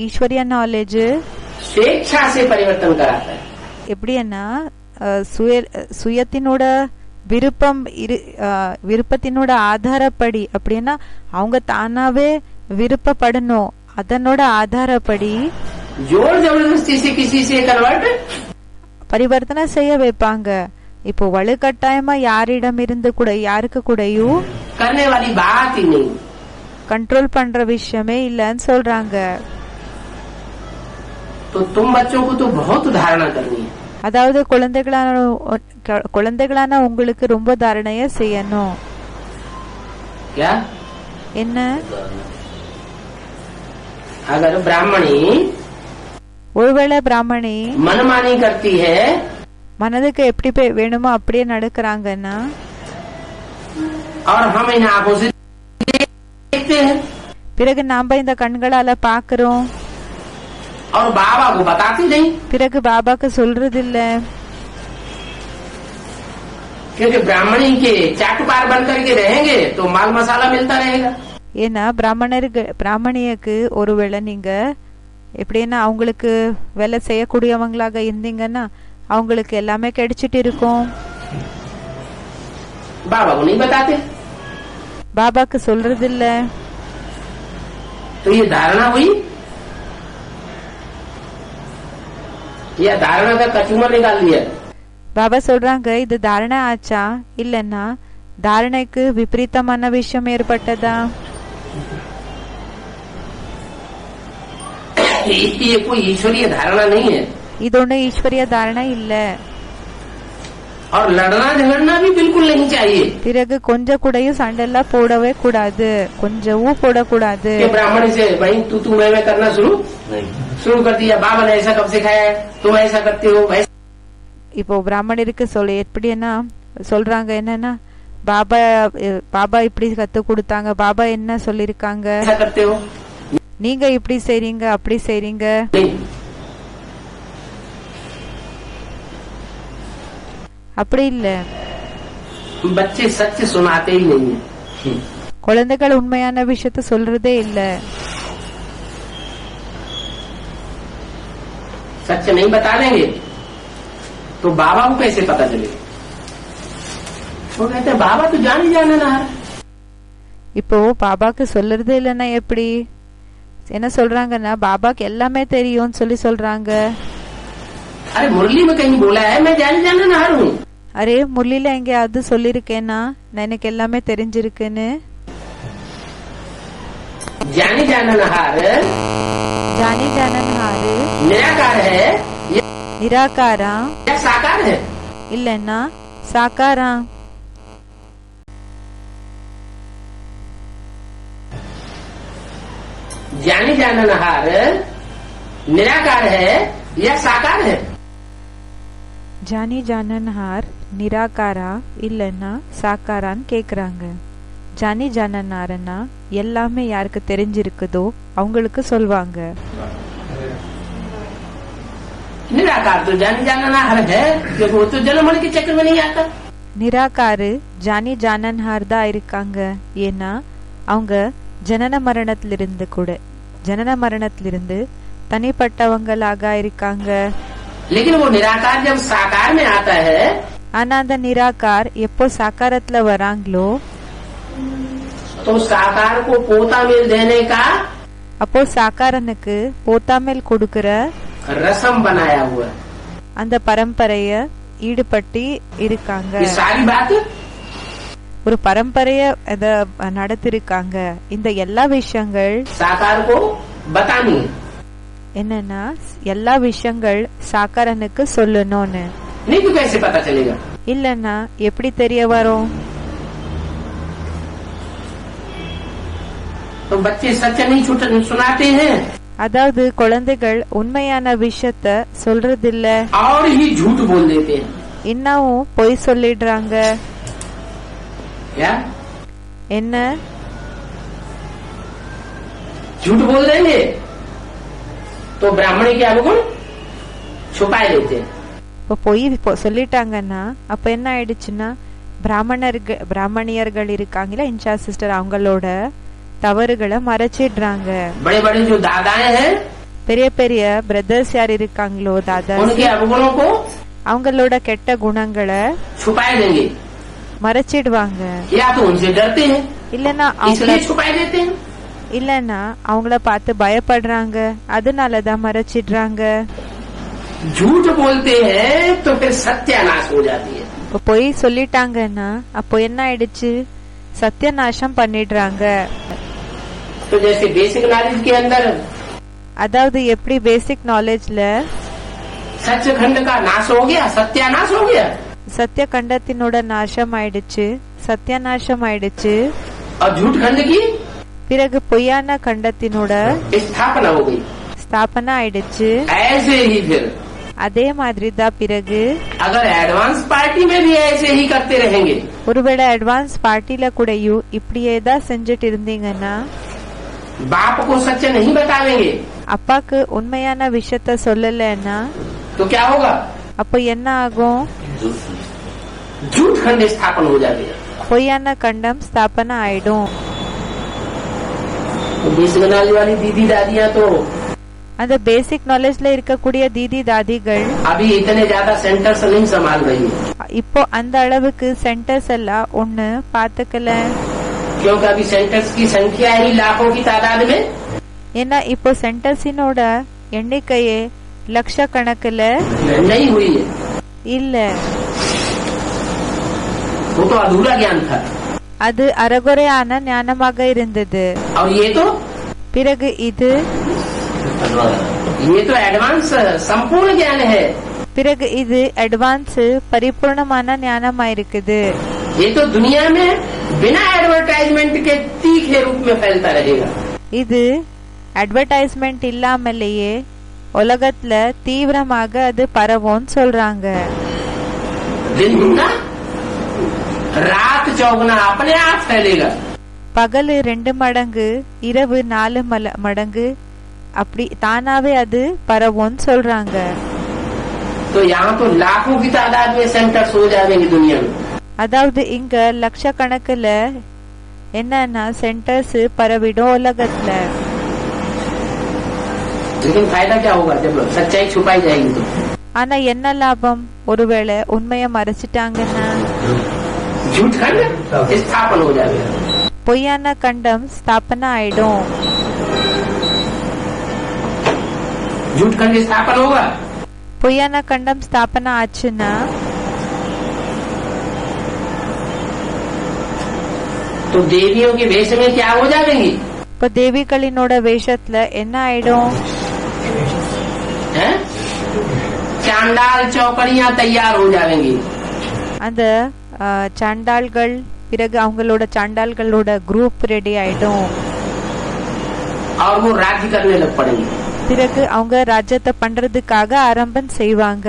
ஈஸ்வரிய நாலேஜ் स्वेच्छा से परिवर्तन कराता है। எப்படின்னா சுயத்தினோட விருப்பத்தினோட ஆதாரப்படி, அப்படின்னா அவங்க தானாவே விருப்பப்படணும், அதனோட ஆதாரப்படி जोर जबरदस्ती से किसी से कन्वर्ट பரிவர்த்தனை செய்ய வைப்பாங்க. இப்போ வலுக்கட்டாயமா யாரிடம் இருந்து கூட யாருக்கு கூடயும் करने वाली बात ही नहीं। கண்ட்ரோல் பண்ற விஷயமே இல்லன்னு சொல்றாங்க. तो तुम बच्चों को तो बहुत धारणा करनी है। அதாவது குழந்தைகளான உங்களுக்கு ரொம்ப தாரணைய செய்யணும். क्या? என்ன? अगर ब्राह्मणी ஒருவேளை பிராமணி मनमानी करती है, மனதுக்கு எப்படி வேணுமோ அப்படியே நடக்கிறாங்கன்னா, और हम इन आंखों से देखते हैं, பிறகு நாம இந்த கண்களால பாக்குறோம், और बाबा को बताते नहीं, பிறகு பாபாக்கு சொல்றது இல்ல. क्योंकि ब्राह्मणी के चाटुकार बन करके रहेंगे तो माल मसाला मिलता रहेगा। ஏன்னா பிராமணியக்கு ஒருவேளை நீங்க எப்படின்னா அவங்களுக்கு வேலை செய்யக்கூடியவங்களாக இருந்தீங்கன்னா அவங்களுக்கு எல்லாமே கிடைச்சிட்டு இருக்கும். बाबा को नहीं बताते, பாபாக்கு சொல்றது இல்ல. तो ये धारणा हुई, या धारणा का कचूमर निकाल दिया। பாபா சொல்றாங்க, இது தாரணை ஆச்சா இல்லன்னா தாரணைக்கு விபரீதமான விஷயம் ஏற்பட்டதா? ये कोई ईश्वरीय धारणा नहीं है, இது ஒண்ணு ஈஸ்வரிய தாரணை இல்ல. और लड़ना झगड़ना भी बिल्कुल नहीं चाहिए। பிறகு கொஞ்சம் கூடயும் சண்டெல்லாம் போடவே கூடாது, கொஞ்சமும் போடக்கூடாது. ब्राह्मण से भाई तू मैं करना शुरू कर दिया, बाबा ने ऐसा कब सिखाया है, तुम ऐसा करते हो वैसा। இப்போ பிராமணருக்கு எப்படின்னா சொல்றாங்க என்னன்னா, பாபா இப்படி கத்து கொடுத்தாங்க, பாபா என்ன சொல்லிருக்காங்க, நீங்க இப்படி செய்றீங்க அப்படி செய்றீங்க. அப்படி இல்ல, बच्चे सच सुनाते ही नहीं है। குழந்தைகள் உண்மையான விஷயத்த சொல்றதே இல்ல. सच नहीं बता देंगे तो बाबा को कैसे पता चलेगा? वो कहते हैं बाबा तो जान ही जाने ना। இப்போ பாபாக்கு சொல்றதே இல்லன்னா எப்படி? என்ன சொல்றாங்கன்னா, பாபாக்கு எல்லாமே தெரியும் சொல்றாங்க. अरे मुरली में कहीं बोला है मैं जान जाने नहार हूँ। அரே முரளில எங்கேயாவது சொல்லிருக்கேன்னா நான் எனக்கு எல்லாமே தெரிஞ்சிருக்குன்னு? जानी जाननहार निराकार है, निराकारा या साकार है? இல்லன்னா சாக்காரா? जानी जाननहार निराकार है या साकार है? ஜானி ஜானன்ஹார் நிராகாரா இல்லன்னா சாக்காரான்னு கேக்குறாங்க. ஜானி ஜானன்ஹார்னா எல்லாமே யாருக்கு தெரிஞ்சிருக்குதோ அவங்களுக்கு சொல்வாங்க. निराकार तो जानी जाननहार है, क्योंकि वो तो जन्म मरण के चक्र में नहीं आता। நிராகாரு ஜானி ஜானன்ஹார் தான் இருக்காங்க, ஏன்னா அவங்க ஜனன மரணத்திலிருந்து தனிப்பட்டவங்களாக இருக்காங்க. लेकिन वो निराकार जब साकार में आता है, ஆனா அந்த நிராகார் எப்போ சாக்காரத்துல வராங்களோ तो साकार को पोता मेल देने का அப்போ சாக்காரனுக்கு போத்தாமேல் கொடுக்கிற रसम बनाया हुआ है। அந்த பரம்பரைய ஈடுபட்டு இருக்காங்க. ये सारी बात ஒரு பரம்பரைய நடத்திருக்காங்க. இந்த எல்லா விஷயங்கள் साकार को बतानी है। என்னன்னா எல்லா விஷயங்கள் சாக்காரனுக்கு சொல்லணும்னு. नहीं तो कैसे पता चलेगा? இல்லன்னா எப்படி தெரிய வரும்? तो बच्चे सच नहीं सुनाते हैं, அதாவது குழந்தைகள் உண்மையான விஷயத்த சொல்றதில்ல, और ही झूठ बोल देते हैं। இன்னமும் பொய் சொல்லிடுறாங்க. क्या? என்ன? झूठ बोल देंगे तो ब्राह्मणी के अवगुण छुपाए लेते हैं। இப்போ பொய் சொல்லிட்டாங்கன்னா அப்ப என்ன ஆயிடுச்சுன்னா, பிராமணியர்கள் இருக்காங்களா இன்சார்ஜ் சிஸ்டர், அவங்களோட தவறுகளை மறைச்சிடுறாங்க. बड़े बड़े जो दादाएं हैं பெரிய பெரிய பிரதர்ஸ் யார் இருக்காங்களோ தாதா, उनके अवगुणों को அவங்களோட கெட்ட குணங்களை छुपाए देंगे, மறைச்சிடுவாங்க. या तो उनसे डरते हैं இல்லன்னா इसलिए छुपाए देते हैं, அவங்கள பார்த்து பயப்படுறாங்க, அதனாலதான் மறைச்சிடுறாங்க. झूठ बोलते हैं तो फिर सत्यानाश हो जाती है. இப்ப பொய் சொல்லிட்டாங்கன்னா அப்போ என்ன ஆயிடுச்சு, சத்தியநாசம் பண்ணிடுறாங்க. तो जैसे बेसिक नॉलेज के अंदर அதாவது எப்படி பேசிக் நாலேஜ்ல सचखंड का नाश हो गया, सत्यानाश हो गया, சத்திய கண்டத்தினோட நாசம் ஆயிடுச்சு, சத்தியநாசம் ஆயிடுச்சு. और झूठ खंड की பிறகு பொய்யான கண்டத்தினோட स्थापना हो गई. ஸ்தாபனா ஆயிடுச்சு. ऐसे ही फिर அதே மாதிரி தான் பிறகு अगर एडवांस पार्टी में भी ऐसे ही करते रहेंगे, ஒருவேளை அட்வான்ஸ் பார்ட்டில கூடயும் இப்படியே தான் செஞ்சுட்டு இருந்தீங்கன்னா, बाप को सच नहीं बतावेंगे அப்பாக்கு உண்மையான விஷயத்த சொல்லலன்னா तो क्या होगा, அப்போ என்ன ஆகும், झूठ खंड स्थापन हो जाएगा. பொய்யான கண்டம் ஸ்தாபனா ஆயிடும். तो बेसिक नॉलेज वाली दीदी दादियाँ तो அந்த பேசிக் நாலேஜ்ல இருக்கக்கூடிய தீதி தாதிகள் अभी इतने ज्यादा सेंटर्स नहीं संभाल रही है, இப்போ அந்த அளவுக்கு சென்டர்ஸ் எல்லாம் ஒண்ணு பாத்துக்கல. क्योंकि अभी सेंटर्स की संख्या ही लाखों की तादाद में, ஏன்னா இப்போ சென்டர்ஸினோட எண்ணிக்கையே லட்சக்கணக்குல नहीं हुई है. இல்ல. वो तो अधूरा ज्ञान था. அது அறகுறையான ஞானமாக இருந்தது. और ये तो பிறகு இது एडवांस संपूर्ण ज्ञान है. பிறகு இது அட்வான்ஸ் பரிபூர்ணமான ஞானமா இருக்குது. ये तो दुनिया में बिना एडवर्टाइजमेंट के तीखे रूप में फैलता रहेगा. இது அட்வர்டைஸ்மெண்ட் இல்லாமலேயே உலகத்துல தீவிரமாக அது பரவும்னு சொல்றாங்க. दिन दुगना रात चौगुना अपने आप फैलेगा. பகல் 2 மடங்கு, இரவு 4 மடங்கு, அப்படி தானாவே அது பரவும்னு சொல்றாங்க. तो यहाँ तो लाखों की तादाद में सेंटर्स हो जाएंगे दुनिया में. அதாவது இங்க லட்சக்கணக்குல என்னன்னா சென்டர்ஸ் பரவிடும் உலகத்துல. लेकिन फायदा क्या होगा जब सच्चाई छुपाई जाएगी तो? ஆனா என்ன லாபம், ஒருவேளை உண்மைய மறைச்சிட்டாங்கன்னா झूठ खंड स्थापन हो जाएगा. பொய்யான கண்டம் ஸ்தாபனா ஆயிடும். झूठ खंड स्थापन होगा பொய்யான கண்டம் ஸ்தாபனா ஆச்சுன்னா तो देवियों के वेश में क्या हो जाएंगी? இப்போ தேவிகளினோட வேஷத்துல என்ன ஆயிடும், हैं? चांडाल चौकड़ियाँ तैयार हो जाएंगी. அந்த சாண்டாள்கள், பிறகு அவங்களோட சாண்டாள்களோட குரூப் ரெடி ஆயிடும். और वो राज्य करने लग पड़ेंगे. பிறகு அவங்க ராஜ்யத்தை பண்றதுக்காக ஆரம்பம் செய்வாங்க.